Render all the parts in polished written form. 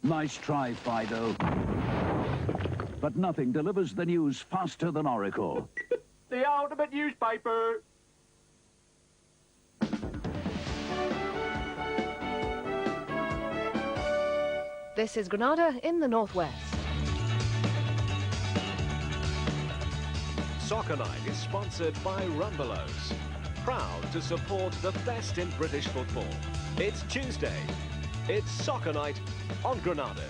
Nice try, Fido. But nothing delivers the news faster than Oracle. The ultimate newspaper. This is Granada in the northwest. Soccer Night is sponsored by Rumbelows, proud to support the best in British football. It's Tuesday. It's Soccer Night on Granada.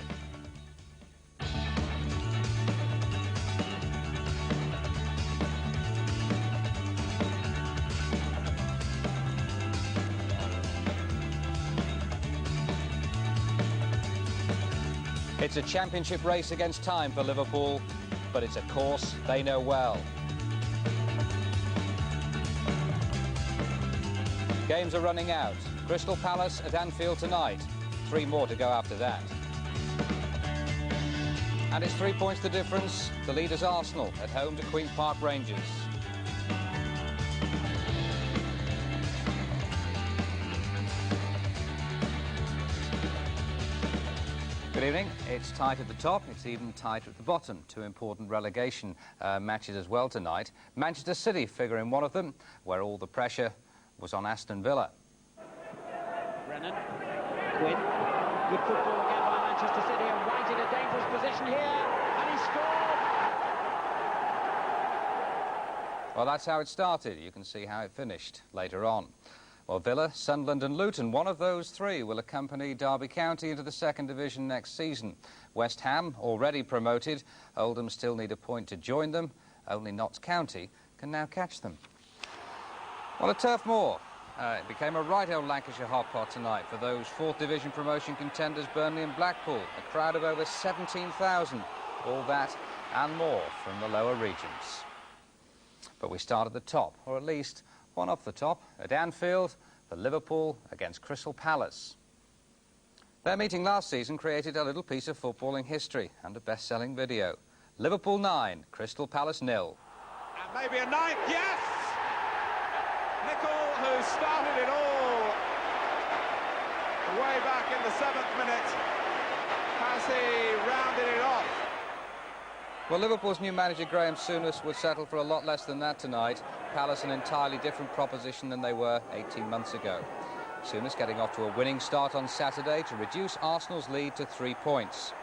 It's a championship race against time for Liverpool, but it's a course they know well. Games are running out. Crystal Palace at Anfield tonight. 3 more to go after that. And it's 3 points the difference. The leaders Arsenal at home to Queen Park Rangers. Good evening. It's tight at the top, it's even tight at the bottom. 2 important relegation matches as well tonight. Manchester City figure in one of them, where all the pressure was on Aston Villa. Brennan, Quinn, good football again by Manchester City, and right in a dangerous position here, and he scored! Well, that's how it started. You can see how it finished later on. Well, Villa, Sunderland and Luton, one of those 3 will accompany Derby County into the 2nd Division next season. West Ham, already promoted. Oldham still need a point to join them. Only Notts County can now catch them. Well, at Turf Moor, it became a right old Lancashire hot pot tonight for those 4th Division promotion contenders Burnley and Blackpool. A crowd of over 17,000. All that and more from the lower regions. But we start at the top, or at least one off the top, at Anfield for Liverpool against Crystal Palace. Their meeting last season created a little piece of footballing history and a best-selling video. Liverpool 9, Crystal Palace 0. And maybe a 9th, yes! Nicol, who started it all way back in the 7th minute, has he rounded it off? Well, Liverpool's new manager Graham Souness would settle for a lot less than that tonight. Palace an entirely different proposition than they were 18 months ago. Souness getting off to a winning start on Saturday to reduce Arsenal's lead to 3 points.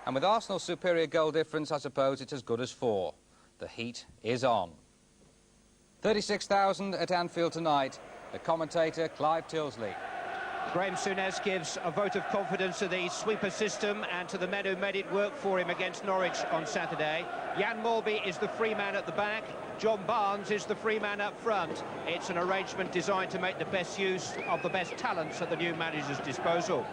And with Arsenal's superior goal difference, I suppose it's as good as 4. The heat is on. 36,000 at Anfield tonight. The commentator Clive Tilsley. Graham Souness gives a vote of confidence to the sweeper system and to the men who made it work for him against Norwich on Saturday. Jan Molby is the free man at the back. John Barnes is the free man up front. It's an arrangement designed to make the best use of the best talents at the new manager's disposal.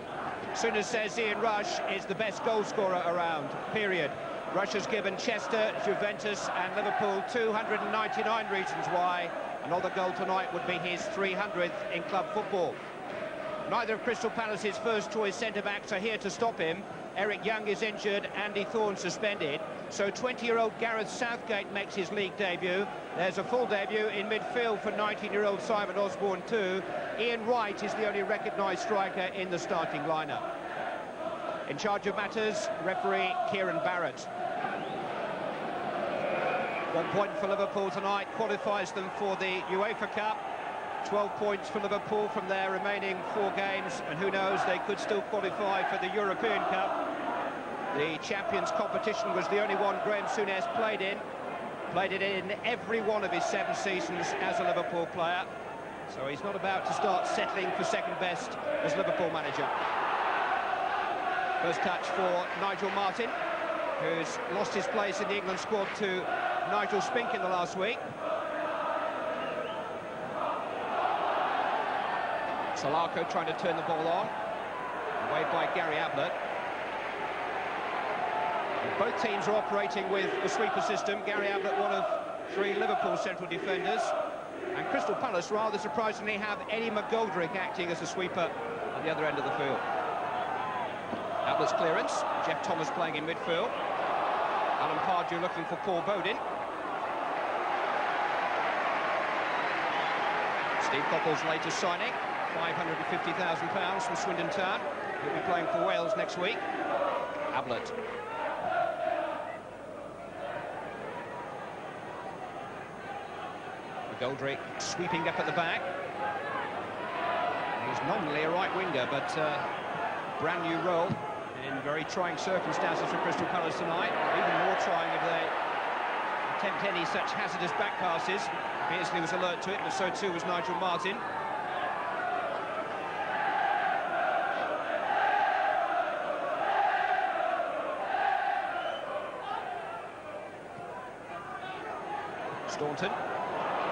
Souness says Ian Rush is the best goal scorer around, period. Rush has given Chester, Juventus and Liverpool 299 reasons why another goal tonight would be his 300th in club football. Neither of Crystal Palace's first-choice centre-backs are here to stop him. Eric Young is injured, Andy Thorne suspended. So 20-year-old Gareth Southgate makes his league debut. There's a full debut in midfield for 19-year-old Simon Osborne too. Ian Wright is the only recognised striker in the starting lineup. In charge of matters, referee Kieran Barrett. 1 point for Liverpool tonight qualifies them for the UEFA Cup. 12 points for Liverpool from their remaining 4 games, and who knows, they could still qualify for the European Cup. The Champions competition was the only one Graham Souness played in. Played it in every one of his 7 seasons as a Liverpool player. So he's not about to start settling for second best as Liverpool manager. First touch for Nigel Martin, who's lost his place in the England squad to Nigel Spink in the last week. Solarco trying to turn the ball on, away by Gary Ablett. Both teams are operating with the sweeper system. Gary Ablett, one of 3 Liverpool central defenders, and Crystal Palace, rather surprisingly, have Eddie McGoldrick acting as a sweeper at the other end of the field. Ablett's clearance, Jeff Thomas playing in midfield. Alan Pardew looking for Paul Bodin. Steve Coppell's latest signing. £550,000 from Swindon Town. He'll be playing for Wales next week. Ablett. McGoldrick sweeping up at the back. He's nominally a right winger, but brand new role in very trying circumstances for Crystal Palace tonight. Even more trying if they attempt any such hazardous back passes. Beardsley was alert to it, but so too was Nigel Martin. Staunton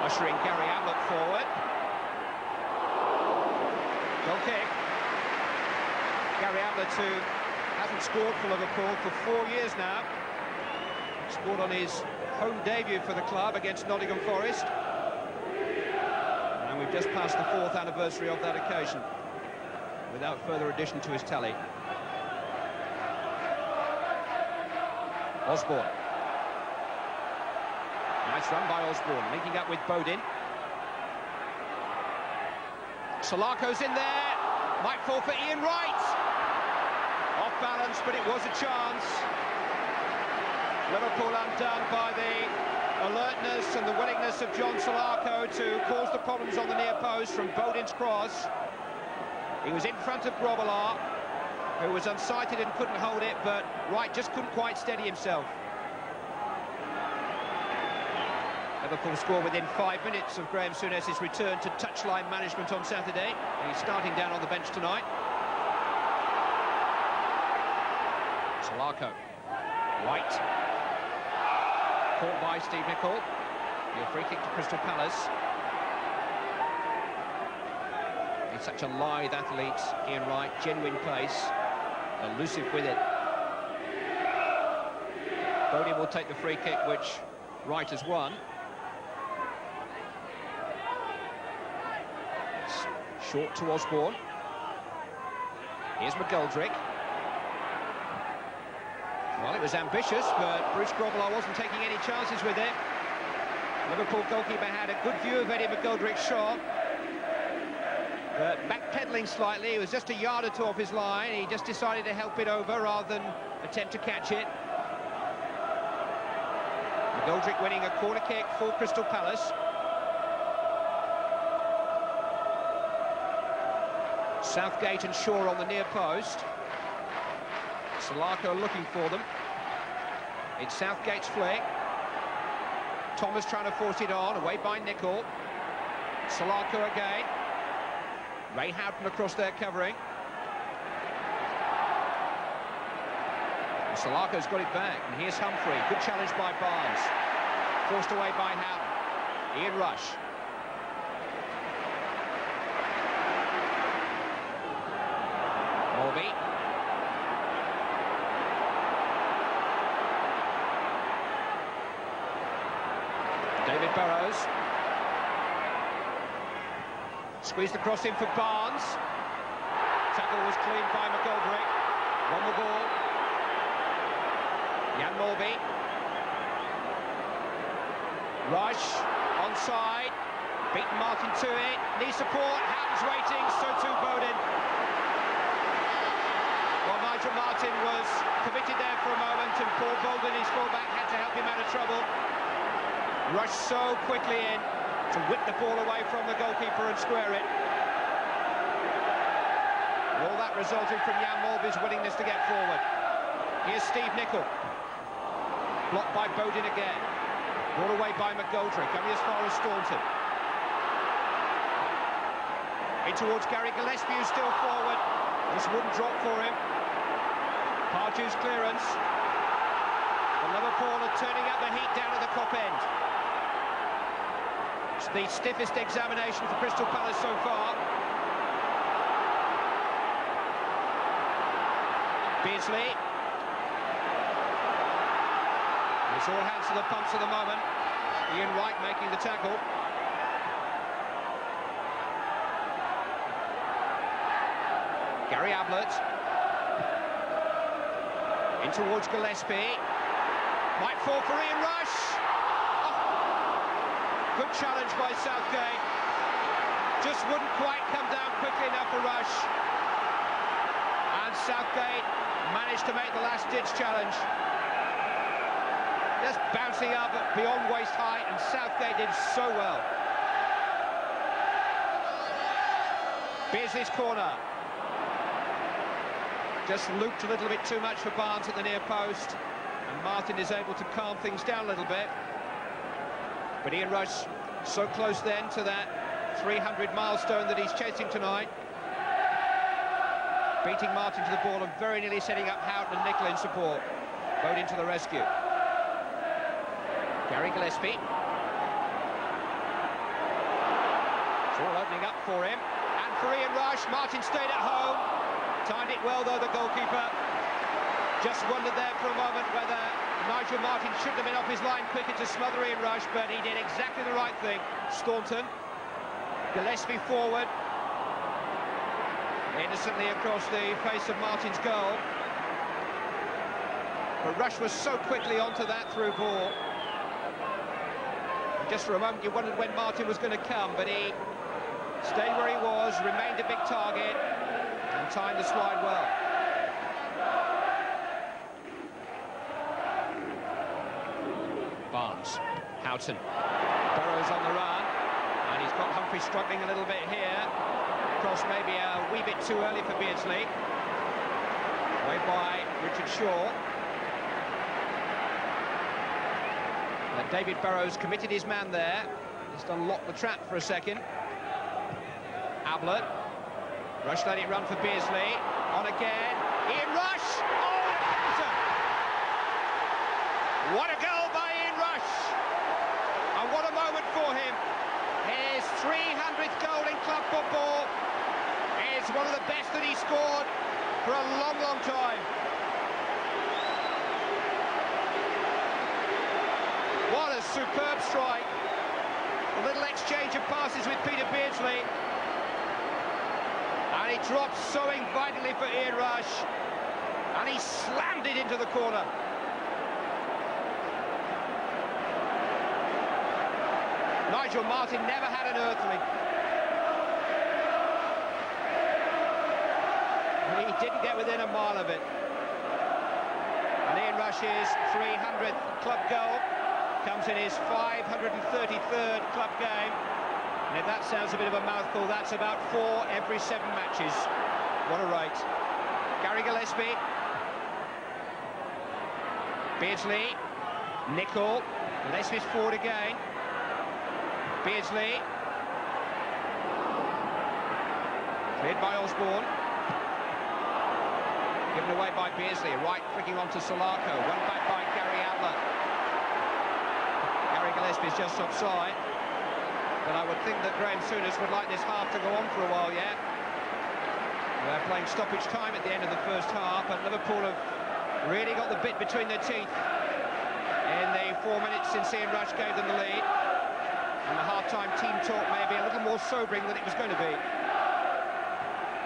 ushering Gary Ablett forward. Goal kick. Gary Ablett, who hasn't scored for Liverpool for 4 years now. Scored on his home debut for the club against Nottingham Forest. And we've just passed the 4th anniversary of that occasion, without further addition to his tally. Osborne. Nice run by Osborne, linking up with Bodin. Solako's in there, might fall for Ian Wright. Off balance, but it was a chance. Liverpool undone by the alertness and the willingness of John Solako to cause the problems on the near post from Bodin's cross. He was in front of Grobbelaar, who was unsighted and couldn't hold it, but Wright just couldn't quite steady himself. Liverpool score within 5 minutes of Graham Souness's return to touchline management on Saturday. He's starting down on the bench tonight. Solako. White. Caught by Steve Nicol. A free kick to Crystal Palace. He's such a lithe athlete, Ian Wright. Genuine pace. Elusive with it. Bodin will take the free kick, which Wright has won. Short to Osborne. Here's McGoldrick. Well, it was ambitious, but Bruce Grobbelaar wasn't taking any chances with it. Liverpool goalkeeper had a good view of Eddie McGoldrick's shot, but backpedaling slightly, he was just a yard or two off his line. He just decided to help it over rather than attempt to catch it. McGoldrick winning a corner kick for Crystal Palace. Southgate and Shaw on the near post. Solako looking for them. It's Southgate's flick. Thomas trying to force it on, away by Nicol. Solako again. Ray Houghton across their covering. And Solako's got it back, and here's Humphrey. Good challenge by Barnes. Forced away by Houghton. Ian Rush. Morby. David Burrows. Squeezed across in for Barnes. Tackle was cleaned by McGoldrick. Won the ball. Jan Morby. Rush. Onside. Beaten Martin to it. Knee support. Houghton's waiting. So too Bodin. Well, Nigel Martin was committed there for a moment, and Paul Bolden, his fullback, had to help him out of trouble. Rushed so quickly in to whip the ball away from the goalkeeper and square it. And all that resulting from Jan Morby's willingness to get forward. Here's Steve Nicol. Blocked by Bodin again. Brought away by McGoldrick, only as far as Staunton. In towards Gary Gillespie, who's still forward. This wouldn't drop for him. Pardew's clearance. And Liverpool are turning up the heat down at the Kop end. It's the stiffest examination for Crystal Palace so far. Beardsley. It's all hands to the pumps at the moment. Ian Wright making the tackle. Gary Ablett. In towards Gillespie. Might fall for Ian Rush. Oh. Good challenge by Southgate. just wouldn't quite come down quickly enough for Rush. And Southgate managed to make the last-ditch challenge. Just bouncing up beyond waist height, and Southgate did so well. Beardsley's corner. Just looped a little bit too much for Barnes at the near post, and Martin is able to calm things down a little bit. But Ian Rush so close then to that 300 milestone that he's chasing tonight. Beating Martin to the ball and very nearly setting up Houghton and Nicholl in support. Both into the rescue. Gary Gillespie. It's all opening up for him. And for Ian Rush, Martin stayed at home. Timed it well, though, the goalkeeper. Just wondered there for a moment whether Nigel Martin should have been off his line quicker to smother Ian Rush, but he did exactly the right thing. Staunton. Gillespie forward. Innocently across the face of Martin's goal. But Rush was so quickly onto that through ball. And just for a moment you wondered when Martin was going to come, but he stayed where he was, remained a big target, and timed the slide well. Barnes, Houghton, Burrows on the run, and he's got Humphrey struggling a little bit here. Cross maybe a wee bit too early for Beardsley. Away by Richard Shaw. David Burrows committed his man there. Just unlocked the trap for a second. Ablett. Rush let it run for Beardsley. On again. Ian Rush! Oh, what a goal by Ian Rush! And what a moment for him. His 300th goal in club football. It's one of the best that he scored for a long, long time. What a superb strike. A little exchange of passes with Peter Beardsley. And he dropped so invitingly for Ian Rush. And he slammed it into the corner. Nigel Martin never had an earthly. He didn't get within a mile of it. And Ian Rush's 300th club goal comes in his 533rd club game. And if that sounds a bit of a mouthful, that's about 4 every 7 matches. What a rate. Gary Gillespie. Beardsley. Nicholl. Gillespie's forward again. Beardsley. Cleared by Osborne. Given away by Beardsley. Right flicking onto Solarco. Run back by Gary Ablett. Gary Gillespie's just offside. But I would think that Graham Souness would like this half to go on for a while yet. They're playing stoppage time at the end of the first half, and Liverpool have really got the bit between their teeth in the 4 minutes since Ian Rush gave them the lead. And the half-time team talk may be a little more sobering than it was going to be.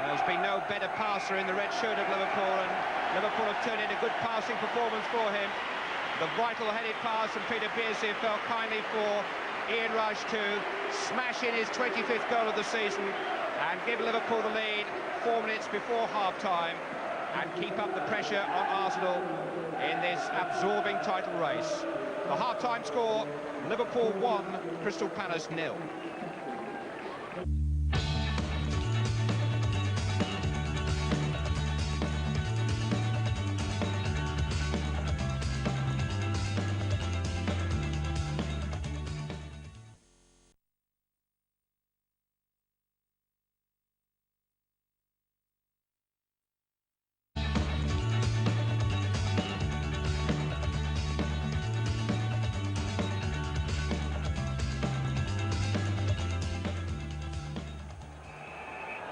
There's been no better passer in the red shirt of Liverpool, and Liverpool have turned in a good passing performance for him. The vital-headed pass from Peter Beardsley fell kindly for Ian Rush to smash in his 25th goal of the season and give Liverpool the lead 4 minutes before half-time and keep up the pressure on Arsenal in this absorbing title race. The half-time score, Liverpool 1, Crystal Palace 0.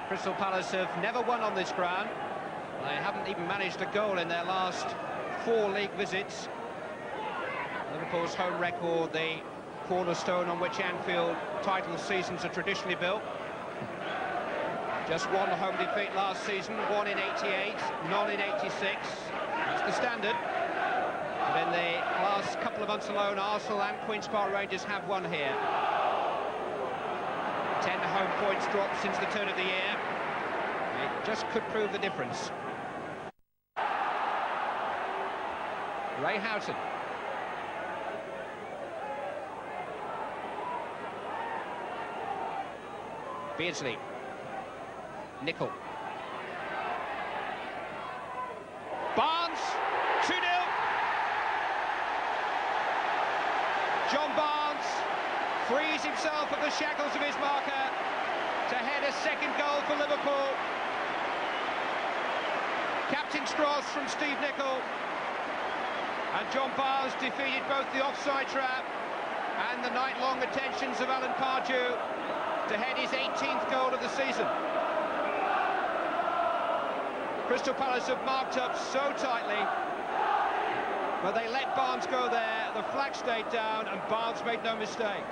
Crystal Palace have never won on this ground. They haven't even managed a goal in their last 4 league visits. Liverpool's home record, the cornerstone on which Anfield title seasons are traditionally built. Just 1 home defeat last season, 1 in 88, none in 86. That's the standard. But in the last couple of months alone, Arsenal and Queen's Park Rangers have won here. 10 home points dropped since the turn of the year. It just could prove the difference. Ray Houghton. Beardsley. Nicol. Barnes. 2-0. John Barnes frees himself of the shackles of his marker to head a second goal for Liverpool. Captain Stross from Steve Nicol. And John Barnes defeated both the offside trap and the night-long attentions of Alan Pardew to head his 18th goal of the season. Crystal Palace have marked up so tightly, but they let Barnes go there, the flag stayed down, and Barnes made no mistake.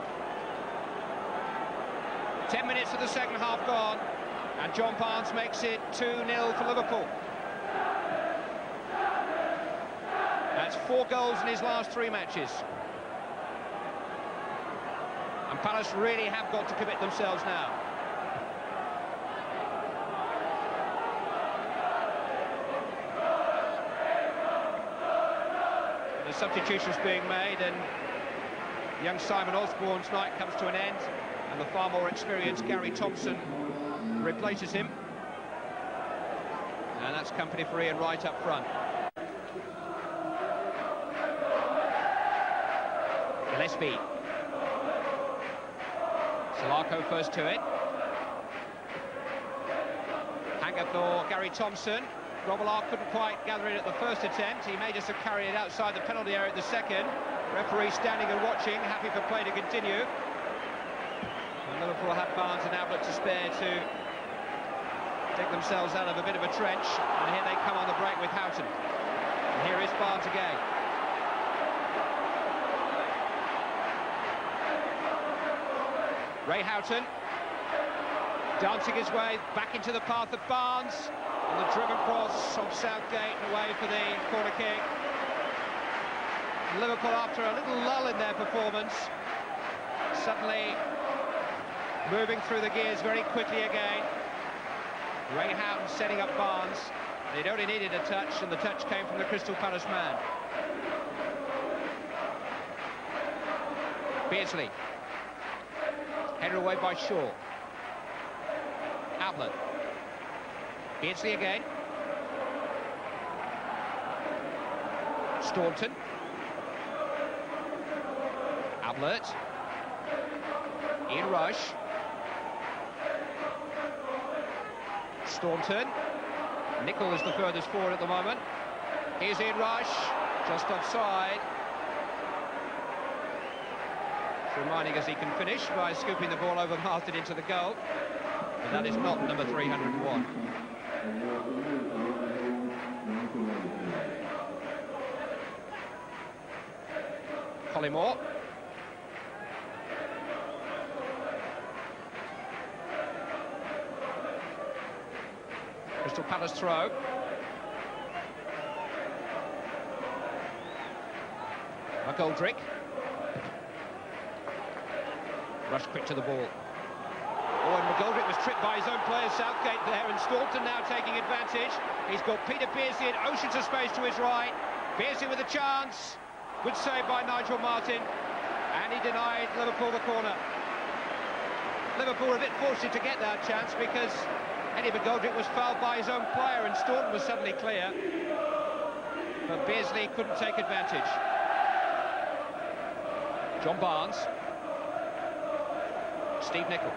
10 minutes of the second half gone, and John Barnes makes it 2-0 for Liverpool. That's 4 goals in his last 3 matches. And Palace really have got to commit themselves now. The substitutions being made, and young Simon Osborne's night comes to an end, and the far more experienced Gary Thompson replaces him. And that's company for Ian Wright up front. Gillespie. Solarco first to it. Hangathor, Gary Thompson. Robillard couldn't quite gather it at the first attempt. He may just have carried it outside the penalty area at the second. Referee standing and watching, happy for play to continue. And Liverpool have Barnes and Ablett to spare to dig themselves out of a bit of a trench. And here they come on the break with Houghton. And here is Barnes again. Ray Houghton dancing his way back into the path of Barnes, and the driven cross of Southgate away for the corner kick. Liverpool, after a little lull in their performance, suddenly moving through the gears very quickly again. Ray Houghton setting up Barnes. They'd only needed a touch, and the touch came from the Crystal Palace man. Beardsley. Headed away by Shaw. Ablett. Beardsley again. Staunton. Ablett. Ian Rush. Staunton. Nicol is the furthest forward at the moment. Here's Ian Rush, just offside. Reminding us he can finish by scooping the ball over Marsden into the goal. But that is not number 301. Collymore. Crystal Palace throw. McGoldrick. Rush quick to the ball. Oh, and McGoldrick was tripped by his own player, Southgate there, and Staunton now taking advantage. He's got Peter Beardsley in oceans of space to his right. Beardsley with a chance. Good save by Nigel Martin. And he denied Liverpool the corner. Liverpool were a bit fortunate to get that chance because Eddie McGoldrick was fouled by his own player and Staunton was suddenly clear. But Beardsley couldn't take advantage. John Barnes. Steve Nicol.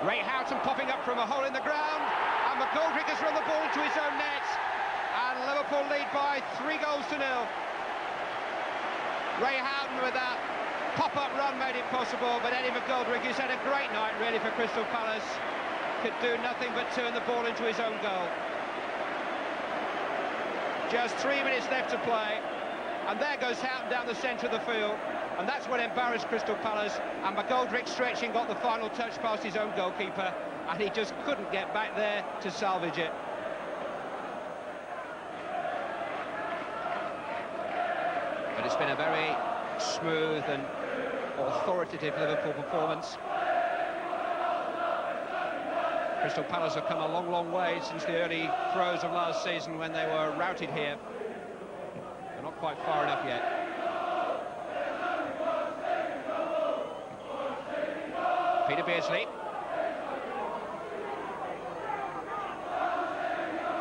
Ray Houghton popping up from a hole in the ground, and McGoldrick has run the ball into his own net, and Liverpool lead by 3-0. Ray Houghton with that pop-up run made it possible, but Eddie McGoldrick, who's had a great night really for Crystal Palace, could do nothing but turn the ball into his own goal. Just 3 minutes left to play, and there goes Houghton down the centre of the field. And that's what embarrassed Crystal Palace, and McGoldrick stretching got the final touch past his own goalkeeper, and he just couldn't get back there to salvage it. But it's been a very smooth and authoritative Liverpool performance. Crystal Palace have come a long, long way since the early throes of last season when they were routed here. They're not quite far enough yet. Peter Beardsley.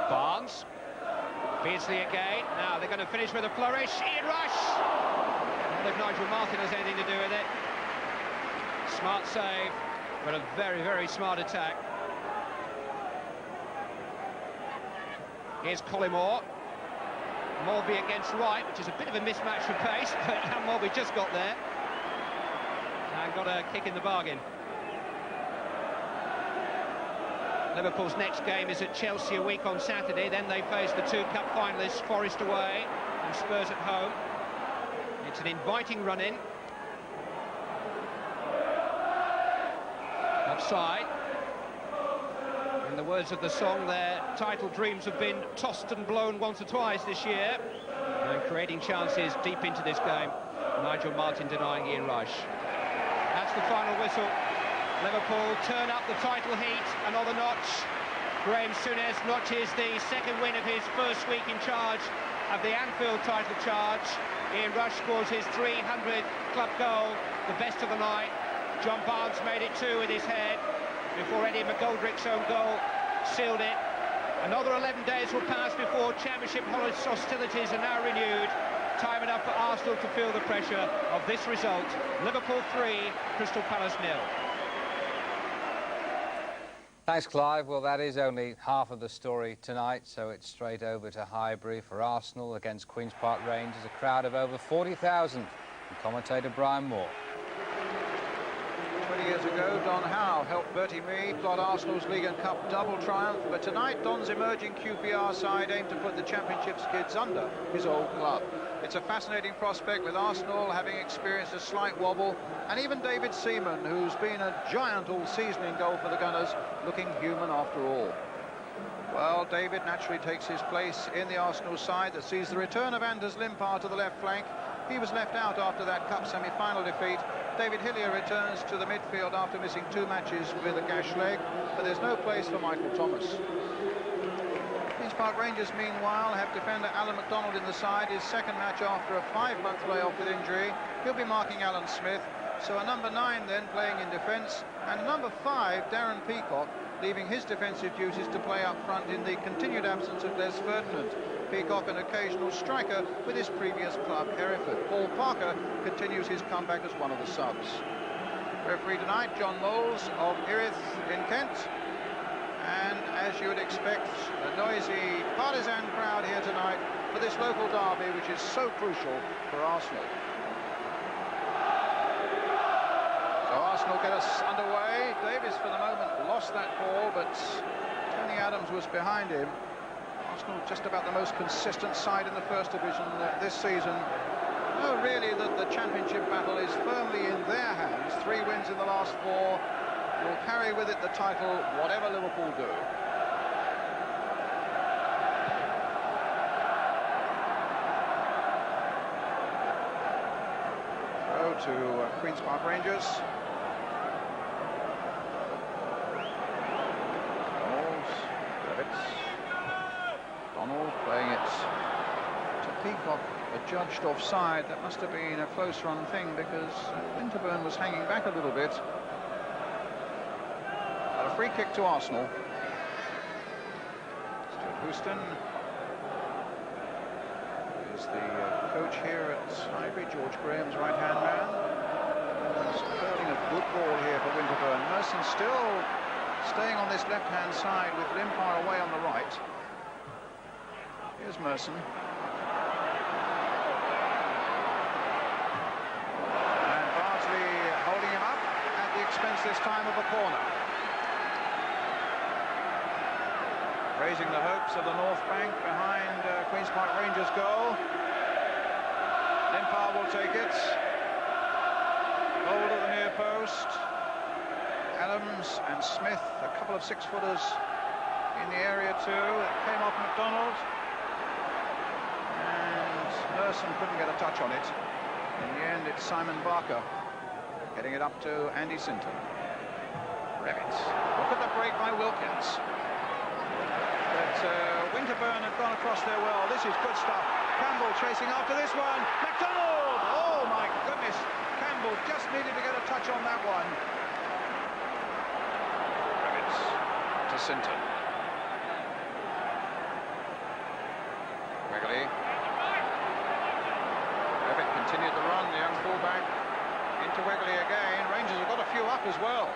Barnes. Beardsley again. Now they're going to finish with a flourish. Ian Rush. I wonder if Nigel Martin has anything to do with it. Smart save, but a very, very smart attack. Here's Collymore. Mulvey against Wright, which is a bit of a mismatch for pace, but Jan Mulvey just got there and got a kick in the bargain. Liverpool's next game is at Chelsea a week on Saturday. Then they face the two cup finalists, Forest away and Spurs at home. It's an inviting run-in. Offside. In the words of the song, their title dreams have been tossed and blown once or twice this year, and creating chances deep into this game. Nigel Martin denying Ian Rush. That's the final whistle. Liverpool turn up the title heat another notch. Graham Souness notches the second win of his first week in charge of the Anfield title charge. Ian Rush scores his 300th club goal, the best of the night. John Barnes made it 2 with his head before Eddie McGoldrick's own goal sealed it. Another 11 days will pass before Championship hostilities are now renewed. Time enough for Arsenal to feel the pressure of this result. Liverpool 3, Crystal Palace 0. Thanks, Clive. Well, that is only half of the story tonight, so it's straight over to Highbury for Arsenal against Queen's Park Rangers, a crowd of over 40,000. And commentator Brian Moore. 20 years ago, Don Howe helped Bertie Mee plot Arsenal's League and Cup double triumph, but tonight Don's emerging QPR side aim to put the Championship skids under his old club. It's a fascinating prospect, with Arsenal having experienced a slight wobble, and even David Seaman, who's been a giant all season in goal for the Gunners, looking human after all. Well, David naturally takes his place in the Arsenal side that sees the return of Anders Limpar to the left flank. He was left out after that Cup semi-final defeat. David Hillier returns to the midfield after missing 2 matches with a gash leg, but there's no place for Michael Thomas. Queen's Park Rangers, meanwhile, have defender Alan McDonald in the side, his second match after a 5-month layoff with injury. He'll be marking Alan Smith, so a number 9 then playing in defence, and number 5, Darren Peacock, leaving his defensive duties to play up front in the continued absence of Les Ferdinand. Peacock, an occasional striker with his previous club, Hereford. Paul Parker continues his comeback as one of the subs. Referee tonight, John Moles of Erith in Kent. And as you would expect, a noisy partisan crowd here tonight for this local derby, which is so crucial for Arsenal. So Arsenal get us underway. Davis, for the moment, lost that ball, but Tony Adams was behind him. Arsenal just about the most consistent side in the First Division this season. No, really, the Championship battle is firmly in their hands. 3 wins in the last 4 will carry with it the title, whatever Liverpool do. Throw to Queen's Park Rangers. Donald playing it to Peacock, adjudged offside. That must have been a close run thing, because Winterburn was hanging back a little bit. A free kick to Arsenal. Stuart Houston is the coach here at Highbury, George Graham's right-hand man. Just curling a good ball here for Winterburn. Merson still staying on this left-hand side with Limpar away on the right. Here's Merson. And Bardsley holding him up at the expense this time of a corner. Raising the hopes of the North Bank behind Queen's Park Rangers' goal. Limpar will take it. Hold at the near post. Adams and Smith, a couple of 6-footers in the area too. It came off McDonald. Merson couldn't get a touch on it. In the end, it's Simon Barker getting it up to Andy Sinton. Revitz. Look at the break by Wilkins. But Winterburn had gone across there well. This is good stuff. Campbell chasing after this one. McDonald! Oh my goodness. Campbell just needed to get a touch on that one. Revitz to Sinton. Wegley. Revit continued the run, the young fullback. Into Wegley again. Rangers have got a few up as well.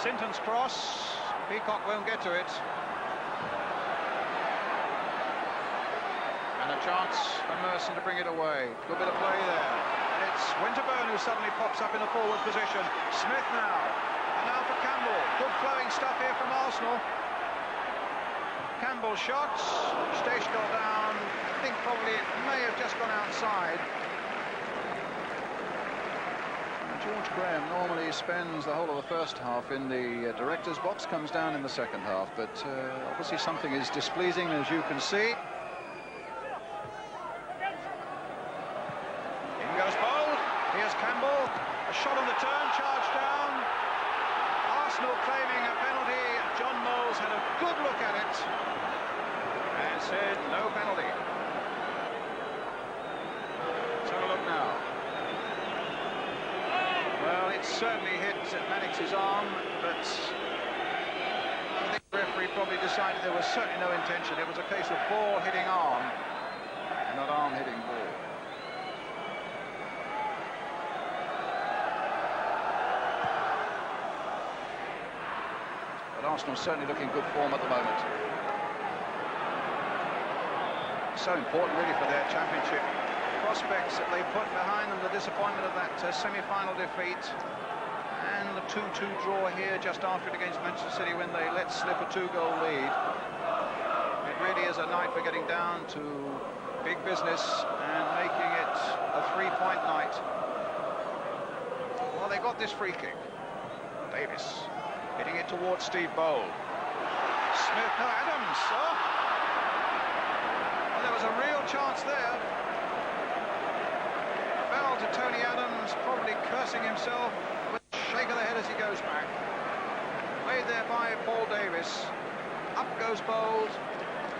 Sinton's cross. Peacock won't get to it. And a chance for Merson to bring it away. Good bit of play there. And it's Winterburn who suddenly pops up in the forward position. Smith now. And now for Campbell. Good flowing stuff here from Arsenal. Campbell shots. Stejskal down. I think probably it may have just gone outside. George Graham normally spends the whole of the first half in the director's box, comes down in the second half, but obviously something is displeasing, as you can see. In goes Bold. Here's Campbell. A shot on the turn, charged down. Arsenal claiming a penalty. John Moles had a good look at it and said no penalty. Let's have a look now. Well, it certainly hit Mannix's arm, but I think the referee probably decided there was certainly no intention. It was a case of ball hitting arm, not arm hitting ball. But Arsenal certainly looking good form at the moment. So important really for their championship prospects that they put behind them, the disappointment of that semi-final defeat and the 2-2 draw here just after it against Manchester City when they let slip a 2-goal lead. It really is a night for getting down to big business and making it a 3-point night. Well, they got this free kick. Davis hitting it towards Steve Bold. Smith, no, Adams. Oh. Well, there was a real chance there. To Tony Adams, probably cursing himself with a shake of the head as he goes back. Played there by Paul Davis. Up goes Bowles.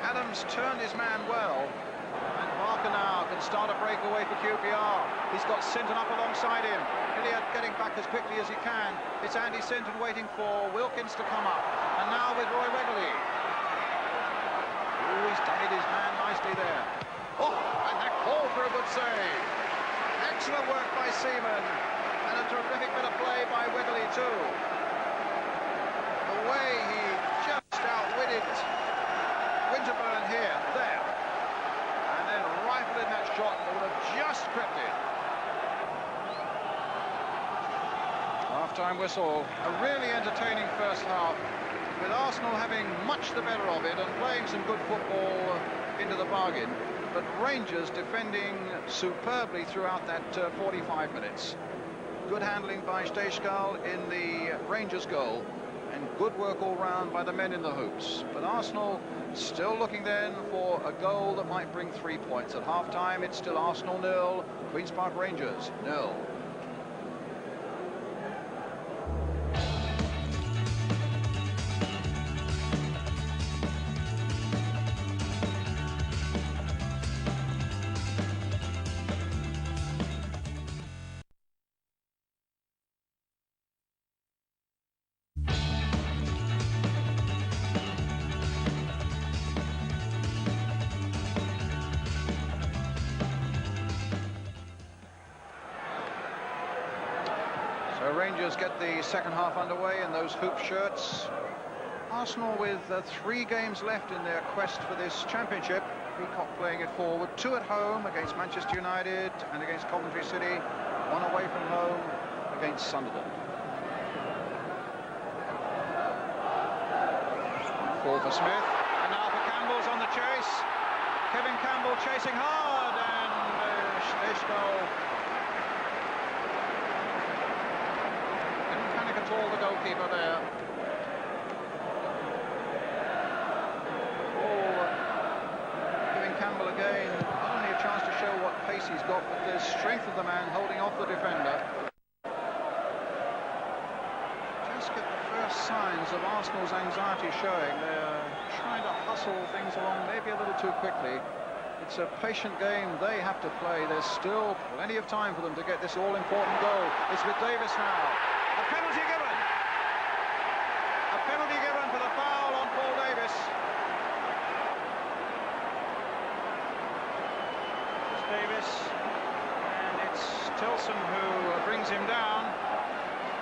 Adams turned his man well. And Barker now can start a breakaway for QPR. He's got Sinton up alongside him. Hilliard getting back as quickly as he can. It's Andy Sinton waiting for Wilkins to come up. And now with Roy Wegley. Oh, he's dummied his man nicely there. Oh, and that call for a good save. Excellent work by Seaman, and a terrific bit of play by Wegley too. The way he just outwitted Winterburn here, there, and then rifled in that shot that would have just crept in. Half-time whistle, a really entertaining first half, with Arsenal having much the better of it and playing some good football into the bargain. But Rangers defending superbly throughout that 45 minutes. Good handling by Stejskal in the Rangers goal, and good work all round by the men in the hoops. But Arsenal still looking then for a goal that might bring 3 points. At half-time, it's still Arsenal 0, Queen's Park Rangers 0. Rangers get the second half underway in those hoop shirts. Arsenal with 3 games left in their quest for this championship. Peacock playing it forward, 2 at home against Manchester United and against Coventry City, 1 away from home against Sunderland. 4 for Smith, and now for Campbell's on the chase. Kevin Campbell chasing hard, and Stejskal at all, the goalkeeper there. Giving Campbell again not only a chance to show what pace he's got, but the strength of the man holding off the defender. Just get the of Arsenal's anxiety showing. They're trying to hustle things along maybe a little too quickly. It's a patient game they have to play. There's still plenty of time for them to get this all-important goal. It's with Davis now. A penalty given. A penalty given for the foul on Paul Davis. It's Davis, and it's Tilson who brings him down.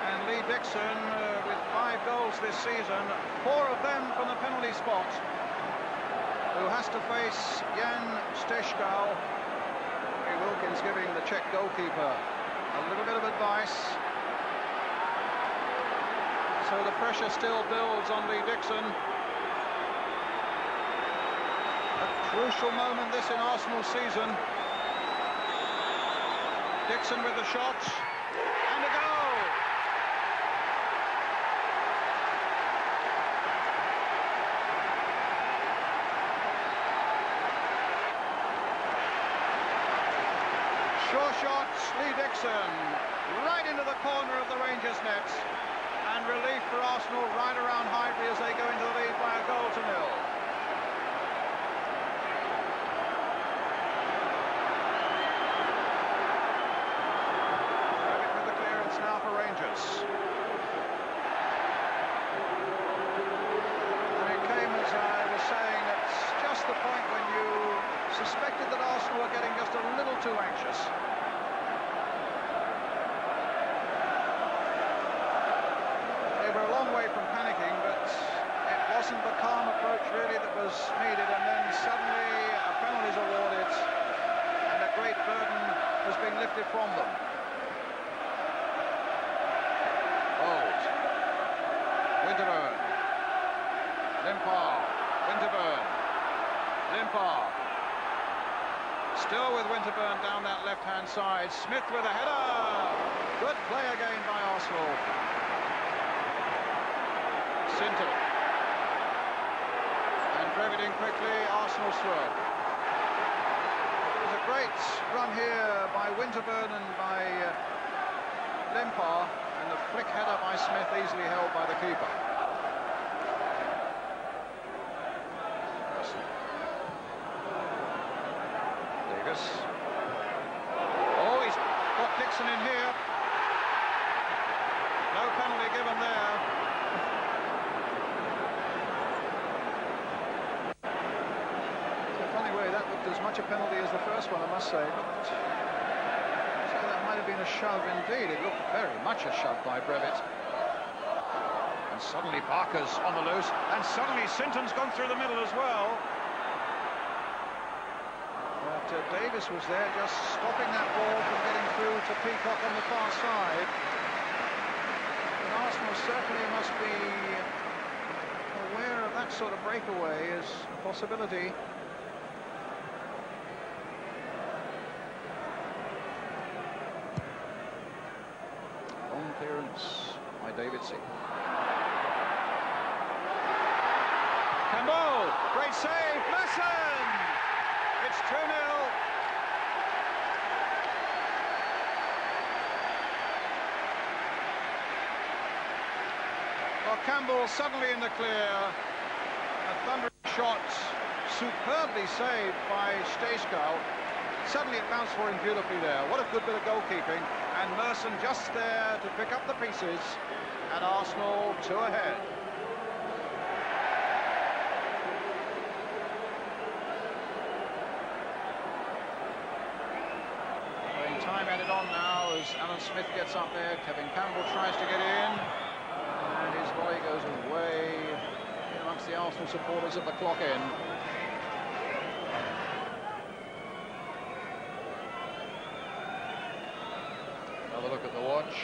And Lee Dixon, with 5 goals this season, 4 of them from the penalty spot, who has to face Jan Steškal. Wilkins giving the Czech goalkeeper a little bit of advice. So the pressure still builds on Lee Dixon. A crucial moment this in Arsenal's season. Dixon with the shot, and a goal! Sure shot, Lee Dixon, right into the corner of the Rangers' net. And relief for Arsenal right around Highbury as they go into the lead by a goal to 0. Brevitt with the clearance now for Rangers. And it came, as I was saying, at just the point when you suspected that Arsenal were getting just a little too anxious. They were a long way from panicking, but it wasn't the calm approach really that was needed, and then suddenly a penalty is awarded and a great burden has been lifted from them. Bold. Winterburn. Limpar. Winterburn. Limpar. Still with Winterburn down that left-hand side. Smith with a header. Good play again by Arsenal. Sinton. And Brevitt in quickly, Arsenal's throw. It was a great run here by Winterburn and by Limpar, and the flick header by Smith easily held by the keeper. Davis. Oh, he's got Dixon in here. No penalty given there. That looked as much a penalty as the first one, I must say. But so that might have been a shove indeed. It looked very much a shove by Brevitt. And suddenly Barker's on the loose, and suddenly Sinton's gone through the middle as well. But Davis was there just stopping that ball from getting through to Peacock on the far side. And Arsenal certainly must be aware of that sort of breakaway as a possibility. Clearance by Davidson. Campbell, great save, Merson! It's 2-0. Well, Campbell suddenly in the clear. A thundering shot, superbly saved by Steškal. Suddenly it bounced for him beautifully there. What a good bit of goalkeeping. And Merson just there to pick up the pieces. And Arsenal 2 ahead. Playing time added on now as Alan Smith gets up there. Kevin Campbell tries to get in. And his volley goes away amongst the Arsenal supporters at the clock end. Another look at the watch.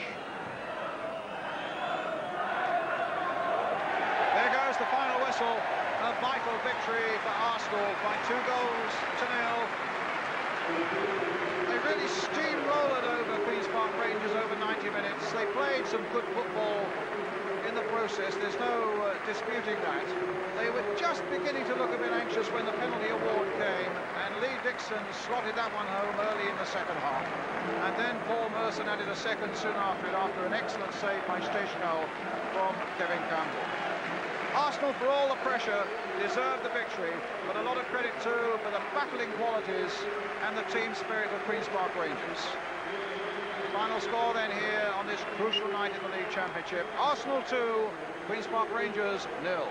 There goes the final whistle. A vital victory for Arsenal by 2 goals to 0. They really steamrolled over Queen's Park Rangers over 90 minutes. They played some good football in the process. There's no disputing that. They were just beginning to look a bit anxious when the penalty award came, and Lee Dixon slotted that one home early in the second half. And then Paul Merson added a second soon after it, after an excellent save by Steškal from Kevin Campbell. Arsenal, for all the pressure, deserved the victory, but a lot of credit too for the battling qualities and the team spirit of Queen's Park Rangers. Final score then here on this crucial night in the League Championship. Arsenal 2, Queen's Park Rangers 0.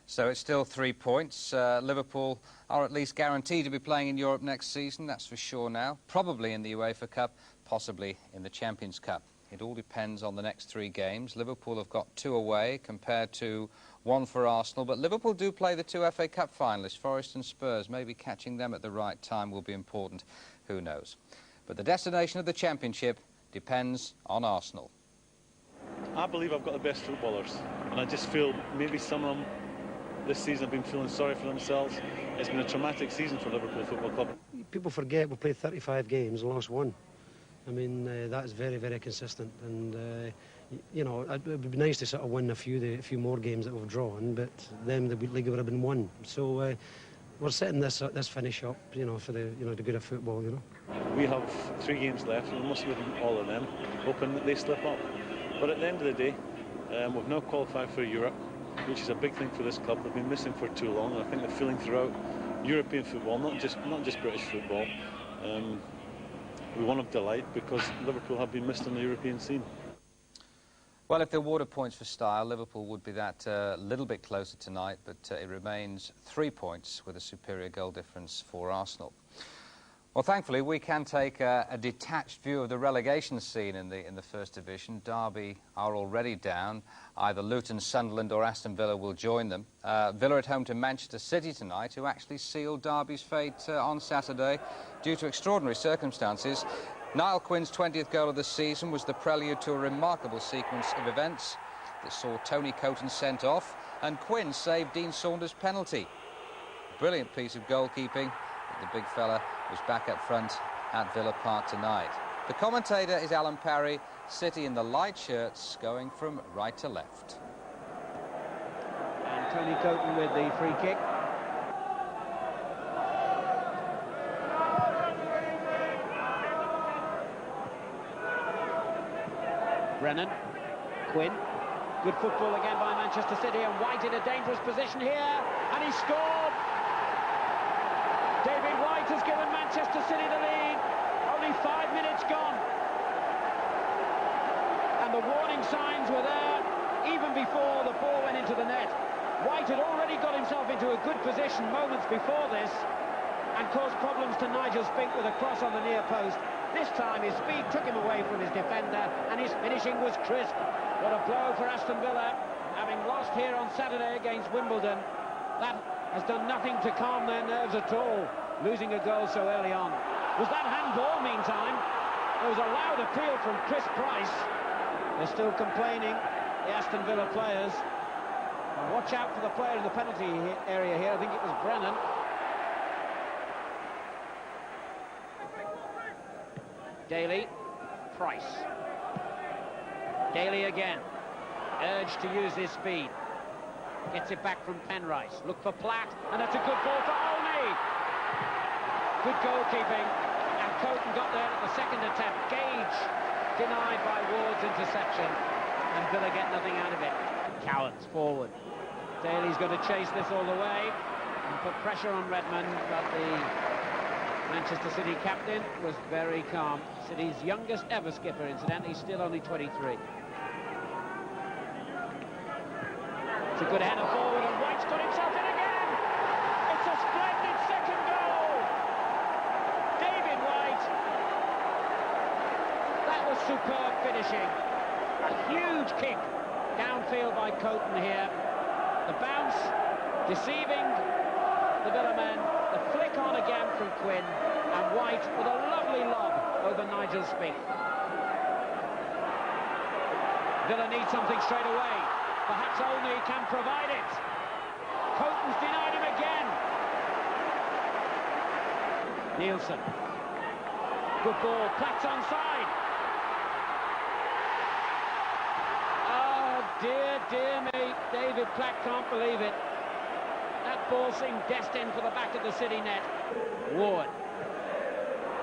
So it's still 3 points. Liverpool are at least guaranteed to be playing in Europe next season, that's for sure now. Probably in the UEFA Cup, possibly in the Champions Cup. It all depends on the next 3 games. Liverpool have got 2 away compared to 1 for Arsenal, but Liverpool do play the 2 FA Cup finalists, Forest and Spurs. Maybe catching them at the right time will be important. Who knows? But the destination of the Championship depends on Arsenal. I believe I've got the best footballers, and I just feel maybe some of them this season have been feeling sorry for themselves. It's been a traumatic season for Liverpool Football Club. People forget we played 35 games and lost 1. I mean, that is very, very consistent. And, you know, it would be nice to sort of win a few more games that we've drawn, but then the league would have been won. So we're setting this finish up, you know, for the good of football, you know. We have 3 games left, and we must win all of them, hoping that they slip up. But at the end of the day, we've now qualified for Europe, which is a big thing for this club. They've been missing for too long, and I think they're feeling throughout European football, not just British football. We want to delight because Liverpool have been missed on the European scene. Well, if there were awarded points for style, Liverpool would be that little bit closer tonight, but it remains 3 points with a superior goal difference for Arsenal. Well, thankfully, we can take a detached view of the relegation scene in the First Division. Derby are already down. Either Luton, Sunderland or Aston Villa will join them. Villa at home to Manchester City tonight, who actually sealed Derby's fate on Saturday due to extraordinary circumstances. Niall Quinn's 20th goal of the season was the prelude to a remarkable sequence of events that saw Tony Coton sent off and Quinn saved Dean Saunders' penalty. Brilliant piece of goalkeeping. The big fella was back up front at Villa Park tonight. The commentator is Alan Parry. City in the light shirts going from right to left. And Tony Coton with the free kick. Brennan, Quinn, good football again by Manchester City, and White in a dangerous position here, and he scored! David White has given Manchester City the lead. Only 5 minutes gone. And the warning signs were there even before the ball went into the net. White had already got himself into a good position moments before this and caused problems to Nigel Spink with a cross on the near post. This time his speed took him away from his defender and his finishing was crisp. What a blow for Aston Villa, having lost here on Saturday against Wimbledon. That has done nothing to calm their nerves at all, losing a goal so early on. Was that handball, meantime? There was a loud appeal from Chris Price. They're still complaining, the Aston Villa players. And watch out for the player in the penalty area here. I think it was Brennan. Daly, Price. Daly again, urged to use his speed. Gets it back from Penrice. Look for Platt, and that's a good ball for Olney. Good goalkeeping, and Coton got there at the second attempt. Gage denied by Ward's interception, and Villa get nothing out of it. Cowans forward. Daly's going to chase this all the way and put pressure on Redmond, but the Manchester City captain was very calm. City's youngest ever skipper, incidentally, still only 23. It's a good header forward, and White's got himself in again! It's a splendid second goal! David White! That was superb finishing. A huge kick downfield by Coton here. The bounce, deceiving the Villa men. The flick on again from Quinn, and White with a lovely lob over Nigel Spink. Villa need something straight away. Perhaps Olney can provide it. Coton's denied him again. Nielsen. Good ball. Platt's onside. Oh, dear me. David Platt can't believe it. That ball seemed destined for the back of the City net. Ward.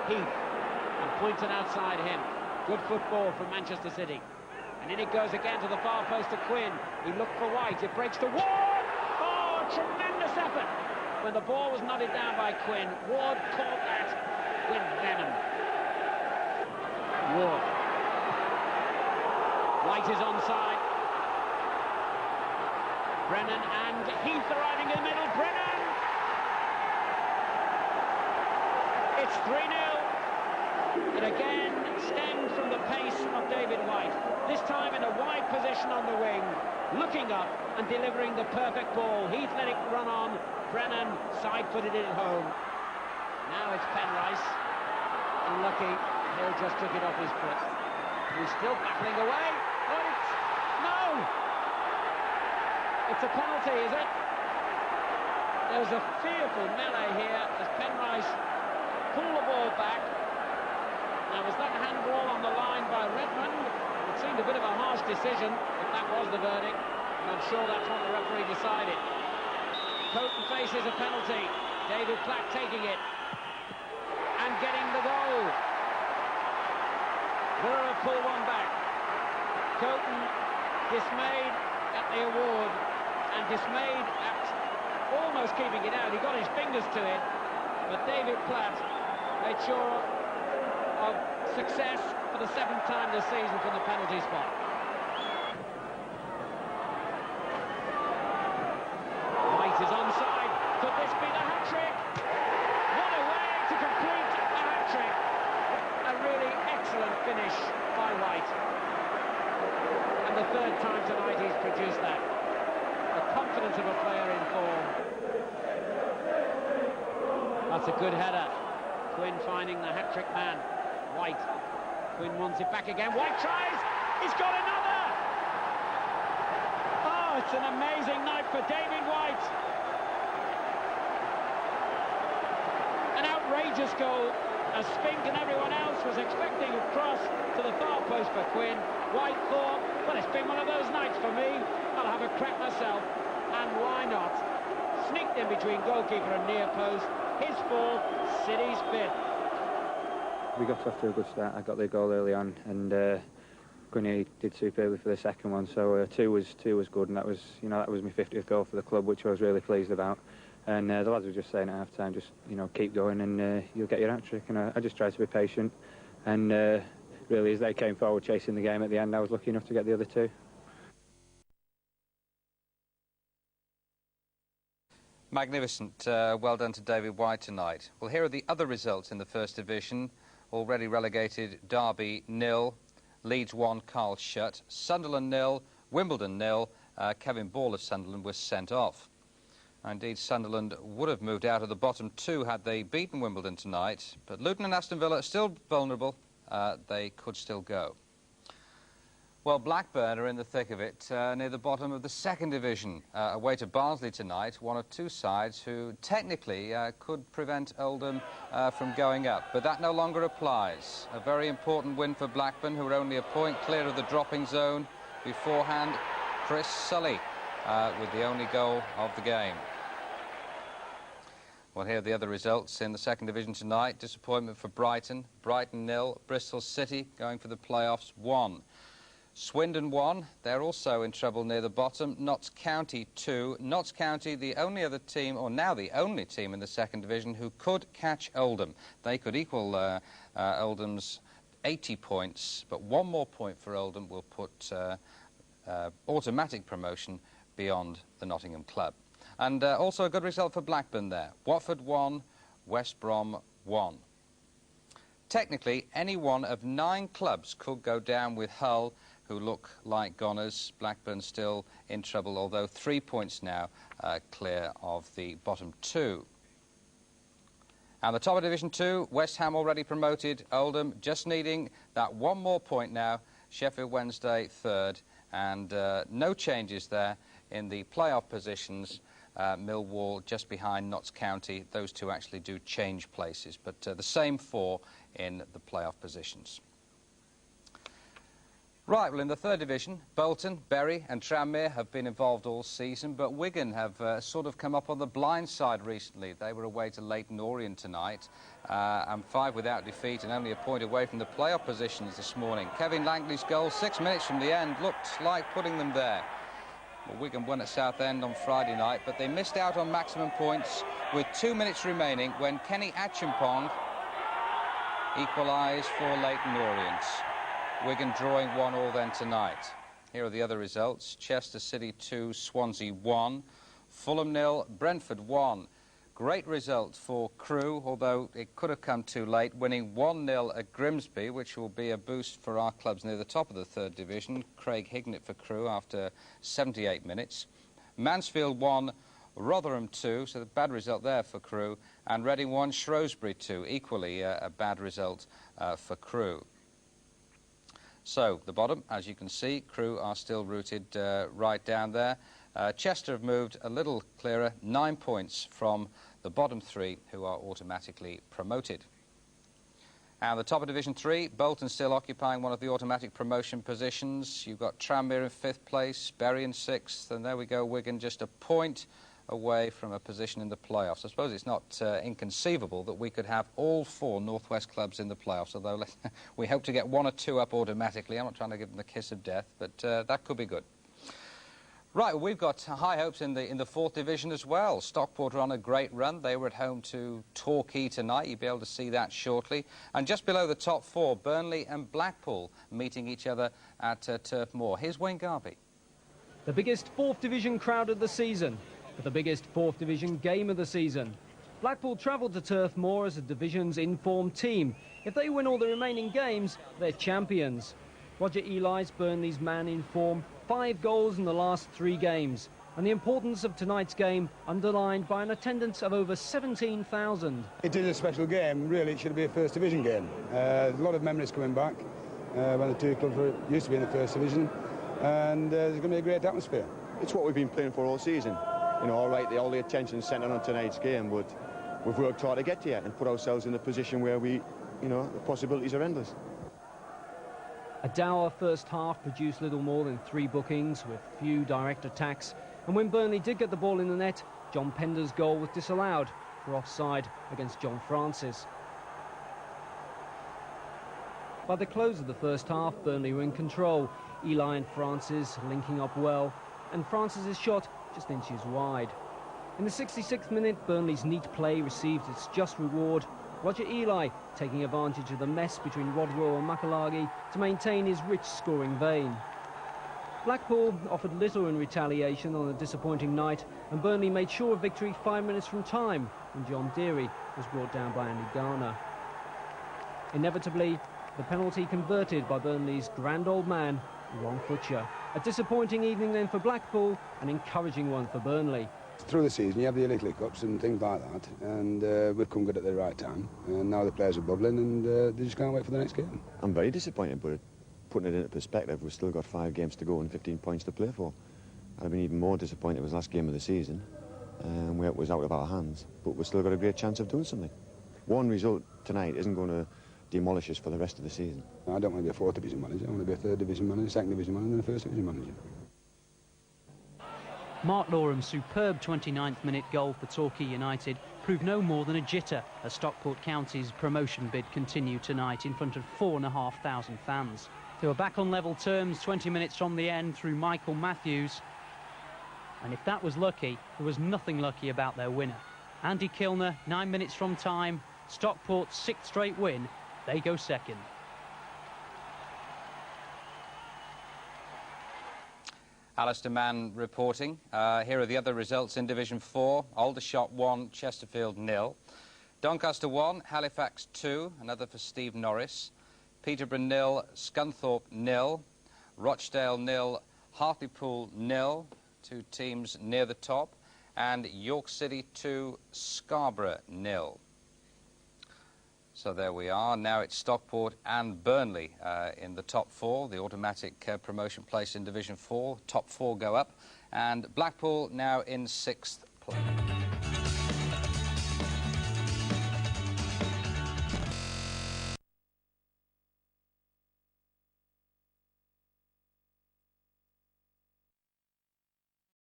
Heath. And Poynton outside him. Good football from Manchester City. And And in it goes again to the far post to Quinn. He looked for White. It breaks to Ward. Oh, tremendous effort. When the ball was nodded down by Quinn, Ward caught that with venom. Ward. White is onside. Brennan and Heath arriving in the middle. Brennan! It's 3-0. It again stemmed from the pace of David White. This time in a wide position on the wing, looking up and delivering the perfect ball. Heath let it run on. Brennan side-footed it home. Now it's Penrice. Unlucky. Hill just took it off his foot. He's still battling away. Oh, it's... No! It's a penalty, is it? There's a fearful melee here as Penrice pulled the ball back. Now, was that handball on the line by Redmond? It seemed a bit of a harsh decision, if that was the verdict. And I'm sure that's what the referee decided. Coton faces a penalty. David Platt taking it. And getting the goal. Villa pull one back. Coton dismayed at the award and dismayed at almost keeping it out. He got his fingers to it, but David Platt made sure of success for the 7th time this season from the penalty spot. White is onside. Could this be the hat-trick? What a way to complete a hat-trick. A really excellent finish by White. And the 3rd time tonight he's produced that. The confidence of a player in form. That's a good header. Quinn finding the hat-trick man. White. Quinn wants it back again. White tries. He's got another. Oh, it's an amazing night for David White. An outrageous goal, as Spink and everyone else was expecting a cross to the far post for Quinn. White thought, well, it's been one of those nights for me. I'll have a crack myself. And why not? Sneaked in between goalkeeper and near post. His 4th, City's 5th. We got off to a good start. I got the goal early on, and Gunny did superbly for the second one. So 2 was good, and that was that was my 50th goal for the club, which I was really pleased about. And the lads were just saying at half time, just keep going, and you'll get your hat trick. And I just tried to be patient, and really as they came forward chasing the game at the end, I was lucky enough to get the other 2. Magnificent. Well done to David White tonight. Well, here are the other results in the First Division. Already relegated: Derby 0, Leeds 1, Carl Shutt, Sunderland 0, Wimbledon 0. Kevin Ball of Sunderland was sent off. Indeed, Sunderland would have moved out of the bottom 2 had they beaten Wimbledon tonight, but Luton and Aston Villa are still vulnerable. They could still go. Well, Blackburn are in the thick of it, near the bottom of the 2nd Division. Away to Barnsley tonight, one of 2 sides who technically could prevent Oldham from going up, but that no longer applies. A very important win for Blackburn, who are only a point clear of the dropping zone. Beforehand, Chris Sully with the only goal of the game. Well, here are the other results in the 2nd Division tonight. Disappointment for Brighton. Brighton 0, Bristol City going for the playoffs 1. Swindon 1, they're also in trouble near the bottom. Notts County 2. Notts County, the only other team, or now the only team in the 2nd Division who could catch Oldham. They could equal Oldham's 80 points, but 1 more point for Oldham will put automatic promotion beyond the Nottingham club. And also a good result for Blackburn there. Watford 1, West Brom 1. Technically, any one of 9 clubs could go down with Hull, who look like goners. Blackburn still in trouble, although 3 points now clear of the bottom 2. And the top of Division 2, West Ham already promoted. Oldham just needing that 1 more point now. Sheffield Wednesday 3rd, and no changes there in the playoff positions. Millwall just behind Notts County. Those 2 actually do change places, but the same 4 in the playoff positions. Right, well, in the third division, Bolton, Bury and Tranmere have been involved all season, but Wigan have sort of come up on the blind side recently. They were away to Leyton Orient tonight, and 5 without defeat and only a point away from the playoff positions this morning. Kevin Langley's goal, 6 minutes from the end, looked like putting them there. Well, Wigan won at Southend on Friday night, but they missed out on maximum points with 2 minutes remaining when Kenny Acheampong equalised for Leyton Orient. Wigan drawing 1-1 then tonight. Here are the other results. Chester City 2, Swansea 1, Fulham 0, Brentford 1. Great result for Crewe, although it could have come too late, winning 1-0 at Grimsby, which will be a boost for our clubs near the top of the third division. Craig Hignett for Crewe after 78 minutes. Mansfield 1, Rotherham 2, so the bad result there for Crewe, and Reading 1, Shrewsbury 2, equally a bad result for Crewe. So, the bottom, as you can see, Crewe are still rooted right down there. Chester have moved a little clearer, 9 points from the bottom 3, who are automatically promoted. And the top of Division 3, Bolton still occupying one of the automatic promotion positions. You've got Tranmere in 5th place, Bury in 6th, and there we go, Wigan just a point away from a position in the playoffs. I suppose it's not inconceivable that we could have all 4 North West clubs in the playoffs, although we hope to get 1 or 2 up automatically. I'm not trying to give them the kiss of death, but that could be good. Right, well, we've got high hopes in the 4th division as well. Stockport are on a great run. They were at home to Torquay tonight. You'll be able to see that shortly. And just below the top 4, Burnley and Blackpool meeting each other at Turf Moor. Here's Wayne Garvey. The biggest 4th division crowd of the season, but the biggest 4th division game of the season. Blackpool travelled to Turf Moor as the division's in-form team. If they win all the remaining games, they're champions. Roger Eli's Burnley's man in form, 5 goals in the last 3 games, and the importance of tonight's game underlined by an attendance of over 17,000. It is a special game, really. It should be a first division game. There's a lot of memories coming back when the 2 clubs used to be in the first division, and there's going to be a great atmosphere. It's what we've been playing for all season. You know, all right, all the attention centred on tonight's game, but we've worked hard to get here and put ourselves in a position where we, you know, the possibilities are endless. A dour first half produced little more than 3 bookings with few direct attacks, and when Burnley did get the ball in the net, John Pender's goal was disallowed for offside against John Francis. By the close of the first half, Burnley were in control. Eli and Francis linking up well, and Francis's shot just inches wide. In the 66th minute, Burnley's neat play received its just reward. Roger Eli taking advantage of the mess between Rodwell and Makalagi to maintain his rich scoring vein. Blackpool offered little in retaliation on a disappointing night, and Burnley made sure of victory 5 minutes from time when John Deary was brought down by Andy Garner. Inevitably, the penalty converted by Burnley's grand old man, Ron Futcher. A disappointing evening then for Blackpool, an encouraging one for Burnley. Through the season, you have the little hiccups and things like that, and we've come good at the right time. And now the players are bubbling, and they just can't wait for the next game. I'm very disappointed, but putting it into perspective, we've still got 5 games to go and 15 points to play for. I've been even more disappointed it was last game of the season, where it was out of our hands, but we've still got a great chance of doing something. One result tonight isn't going to demolish us for the rest of the season. I don't want to be a 4th division manager. I want to be a 3rd division manager, 2nd division manager, and a 1st division manager. Mark Loram's superb 29th minute goal for Torquay United proved no more than a jitter as Stockport County's promotion bid continued tonight in front of 4,500 fans. They were back on level terms 20 minutes from the end through Michael Matthews. And if that was lucky, there was nothing lucky about their winner. Andy Kilner, 9 minutes from time, Stockport's 6th straight win, they go second. Alistair Mann reporting. Here are the other results in Division 4. Aldershot 1, Chesterfield 0. Doncaster 1, Halifax 2, another for Steve Norris. Peterborough 0, Scunthorpe 0. Rochdale 0, Hartlepool 0, 2 teams near the top. And York City 2, Scarborough 0. So there we are. Now it's Stockport and Burnley in the top 4, the automatic promotion place in Division 4. Top 4 go up. And Blackpool now in 6th place.